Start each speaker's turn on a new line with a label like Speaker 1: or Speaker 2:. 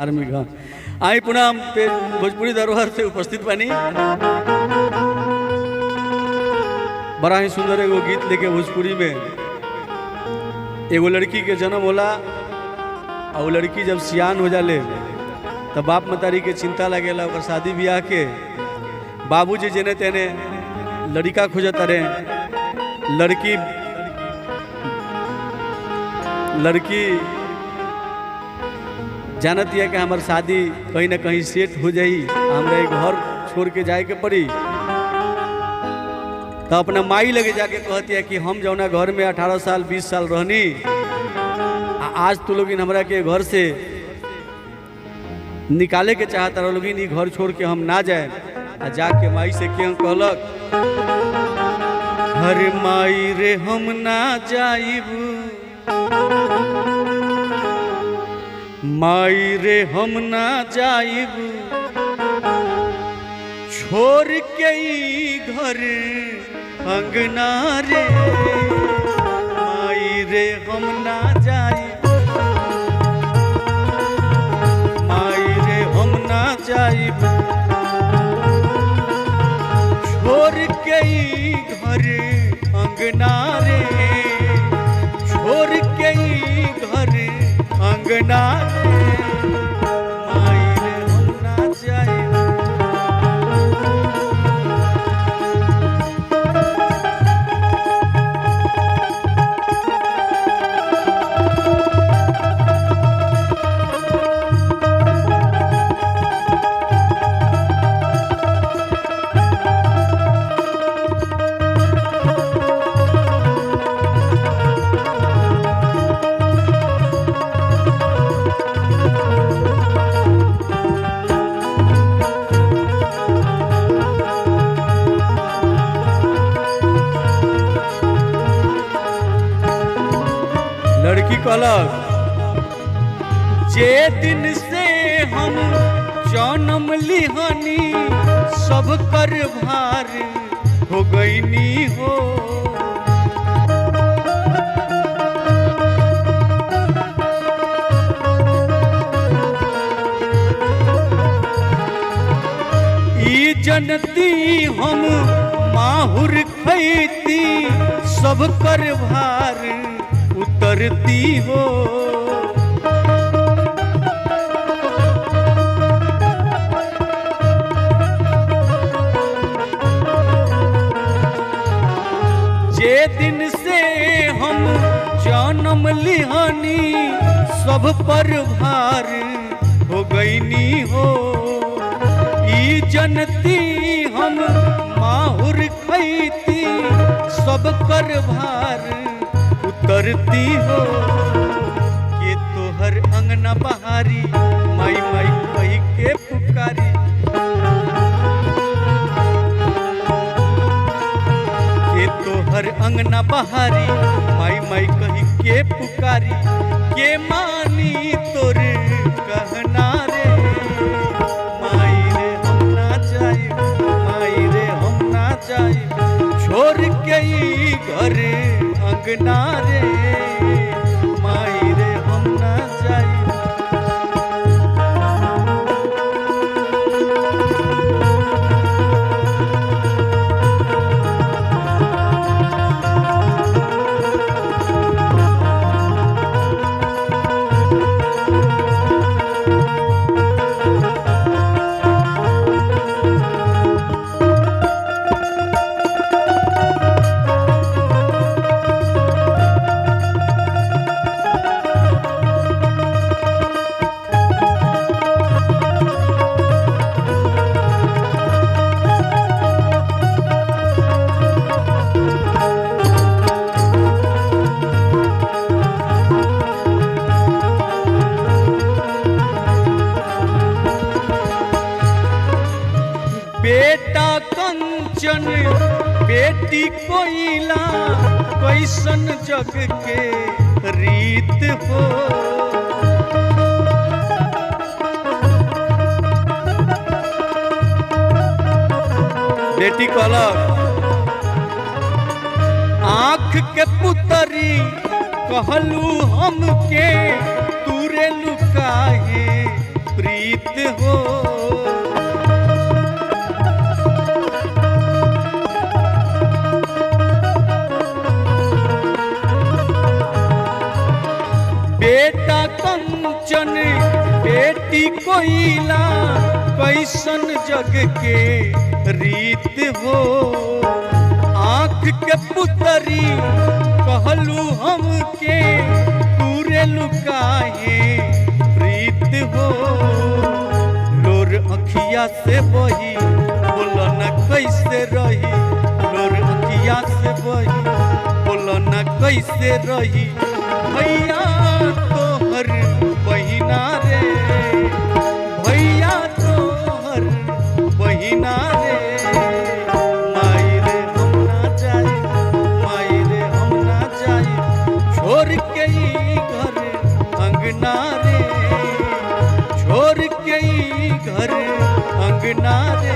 Speaker 1: Army का आई पुनः पे भोजपुरी धरोहर से उपस्थित बनी। बड़ा ही सुंदर एगो गीत लेके भोजपुरी में एगो लड़की के जन्म होला और वो लड़की जब सियान हो जाले तब बाप मतारी के चिंता लगेला और शादी ब्याह के बाबूजी जेने तेने लड़का खोजत रहे लड़की जानत है कि हमार शादी कहीं ना कहीं सेट हो जाई, हमरा एक घर छोड़ के जाए के पड़ी। तो अपना माई लगे जाके कहती है कि हम जौना घर में 18 साल 20 साल रहनी आज तो लोग हमरा के घर से निकाले के चाहता रहो लोग घर छोड़ के हम ना जाए। जाके माई से क्यों कहलक, हरे माई रे हम ना जाइबू, माई रे हम ना जाइबू, छोड़ के घर अंगना रे, माई रे हम ना जाइबू, माई रे हम ना जाइबू, छोड़ के घर अंगना रे, छोड़ के घर अंगना माई रे हम ना जाइबू। लड़की कहलक, जे दिन से हम जन्म लिहानी सब कर भार हो गईनी हो, ई जनती हम माहुर खैती सब कर भार उतरती हो। जे दिन से हम जन्म लिहानी सब पर भार हो गईनी हो, ई जनती हम माहुर खैती सब कर भार उतरती हो। के तोहर अंगना बहारी माई माई कही के पुकारी, के तोहर अंगना बहारी माई माई कही के पुकारी, के मानी तोर कहना रे, माई रे हम ना जाइबू, माई रे हम ना जाइबू, छोड़ के घर अंगना रे, माई रे हम ना जाइबू। बेटा कंचन बेटी कोयला कैसन जग के रीत हो, बेटी कहलक, आँख के पुतरी कहलू हमके तूरे लुकाहे रीत हो। बेटा कंचन बेटी कोयला कैसन जग के रीत हो। आँख के पुतरी कहलू हमके तूरे लुकाहे प्रीत हो। लोर अखिया से बही बोलो न कैसे रही, लोर अखिया से बही बोलो न कैसे रही। भैया तोहर बहिना रे, भैया तोहर बहिना रे। माई रे हम ना जाई, माई रे हम ना जाई, छोड़ के ई घर अंगना रे, छोड़ के ई घर अंगना रे।